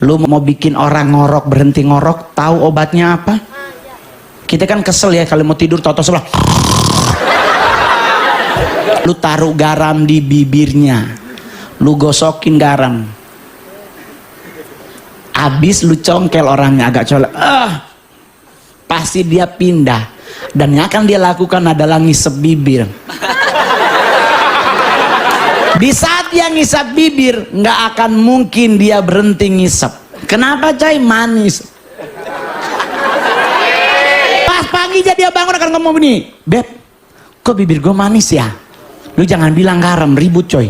Lu mau bikin orang ngorok berhenti ngorok, tahu obatnya apa? Kita kan kesel ya kalau mau tidur toto sebelah. Lu taruh garam di bibirnya, lu gosokin garam, abis lu congkel orangnya agak colek, pasti dia pindah. Dan yang akan dia lakukan adalah ngisep bibir. Di saat dia ngisap bibir, nggak akan mungkin dia berhenti ngisap. Kenapa coy? Manis. Pas paginya dia bangun akan ngomong begini, Beb, kok bibir gue manis ya? Lu jangan bilang garam, ribut coy.